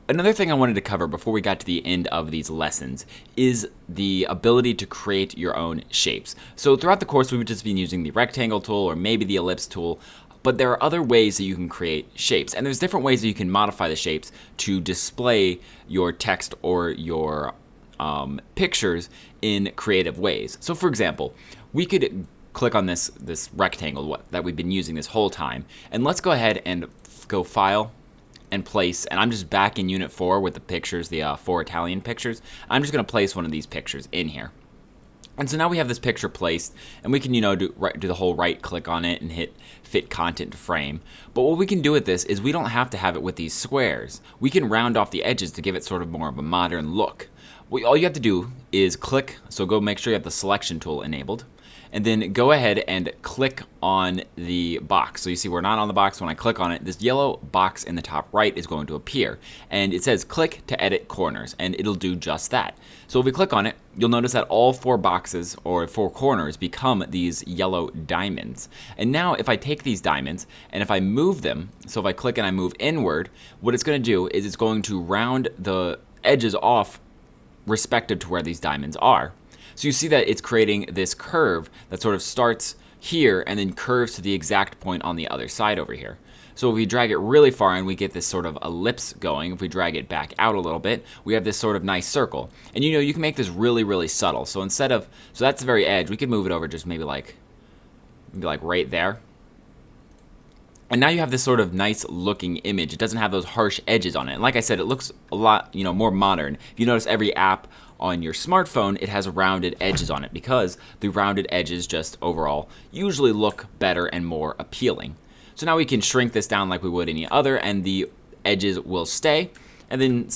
Another thing I wanted to cover before we got to the end of these lessons is the ability to create your own shapes. So throughout the course, we would just be using the rectangle tool or maybe the ellipse tool, but there are other ways that you can create shapes. And there's different ways that you can modify the shapes to display your text or your pictures in creative ways. So for example, we could click on this rectangle that we've been using this whole time, and let's go ahead and go File and Place, and I'm just back in Unit 4 with the pictures, the 4 Italian pictures. I'm just going to place one of these pictures in here. And so now we have this picture placed, and we can, do the whole right click on it and hit Fit Content to Frame. But what we can do with this is we don't have to have it with these squares. We can round off the edges to give it sort of more of a modern look. All you have to do is click, so go make sure you have the selection tool enabled, and then go ahead and click on the box. So you see we're not on the box. When I click on it, this yellow box in the top right is going to appear, and it says click to edit corners, and it'll do just that. So if we click on it, you'll notice that all 4 boxes or 4 corners become these yellow diamonds. And now if I take these diamonds and if I move them, so if I click and I move inward, what it's going to do is it's going to round the edges off respective to where these diamonds are. So you see that it's creating this curve that sort of starts here and then curves to the exact point on the other side over here. So if we drag it really far and we get this sort of ellipse going, if we drag it back out a little bit, we have this sort of nice circle. And you can make this really, really subtle. So so that's the very edge, we could move it over just maybe like right there. And now you have this sort of nice looking image. It doesn't have those harsh edges on it. And like I said, it looks a lot, more modern. If you notice, every app on your smartphone, it has rounded edges on it because the rounded edges just overall usually look better and more appealing. So now we can shrink this down like we would any other, and the edges will stay. And then,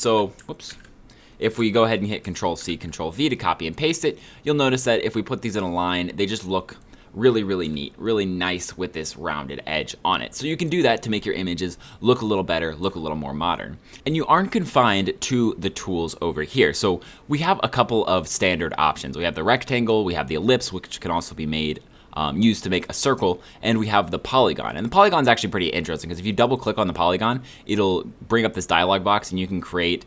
if we go ahead and hit Control-C, Control-V to copy and paste it, you'll notice that if we put these in a line, they just look really, really neat, really nice with this rounded edge on it. So you can do that to make your images look a little better, look a little more modern. And you aren't confined to the tools over here. So we have a couple of standard options. We have the rectangle, we have the ellipse, which can also be used to make a circle, and we have the polygon. And the polygon is actually pretty interesting because if you double click on the polygon, it'll bring up this dialog box and you can create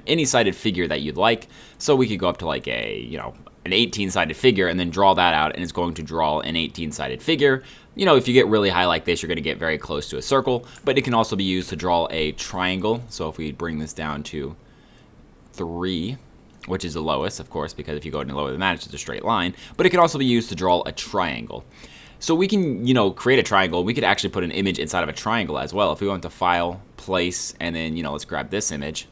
any sided figure that you'd like. So we could go up to like an 18-sided figure and then draw that out, and it's going to draw an 18-sided figure. If you get really high like this, you're going to get very close to a circle, but it can also be used to draw a triangle. So if we bring this down to 3, which is the lowest, of course, because if you go any lower than that, it's just a straight line, but it can also be used to draw a triangle. So we can, create a triangle. We could actually put an image inside of a triangle as well. If we went to File, Place, and then, let's grab this image,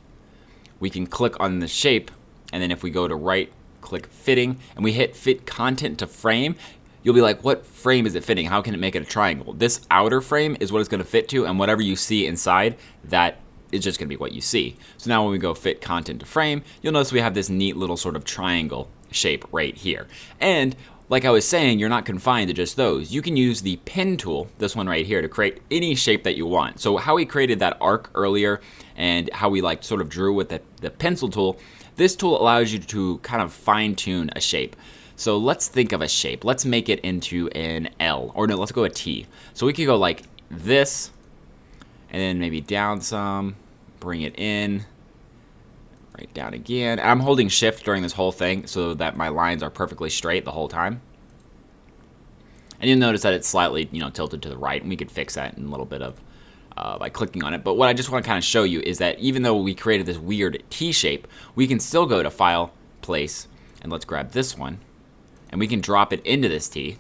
we can click on the shape, and then if we go to right, click Fitting, and we hit Fit Content to Frame, you'll be like, what frame is it fitting? How can it make it a triangle? This outer frame is what it's going to fit to, and whatever you see inside, that is just going to be what you see. So now when we go Fit Content to Frame, you'll notice we have this neat little sort of triangle shape right here. And like I was saying, you're not confined to just those. You can use the pen tool, this one right here, to create any shape that you want. So how we created that arc earlier and how we sort of drew with the pencil tool, this tool allows you to kind of fine tune a shape. So let's think of a shape. Let's make it into an L, or no, let's go a T. So we could go like this, and then maybe down some, bring it in, right down again. And I'm holding Shift during this whole thing so that my lines are perfectly straight the whole time. And you'll notice that it's slightly, tilted to the right, and we could fix that in a little bit of by clicking on it. But what I just want to kind of show you is that even though we created this weird T shape, we can still go to File, Place, and let's grab this one, and we can drop it into this T,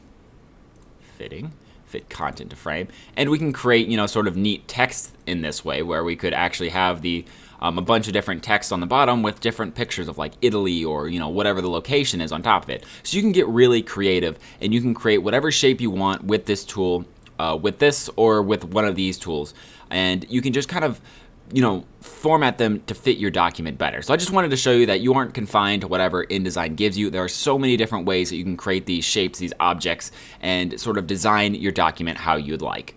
Fitting, Fit Content to Frame, and we can create, sort of neat text in this way, where we could actually have a bunch of different text on the bottom with different pictures of like Italy or, whatever the location is on top of it. So you can get really creative, and you can create whatever shape you want with this tool, with this or with one of these tools, and you can just kind of format them to fit your document better. So I just wanted to show you that you aren't confined to whatever InDesign gives you. There are so many different ways that you can create these shapes, these objects, and sort of design your document how you'd like.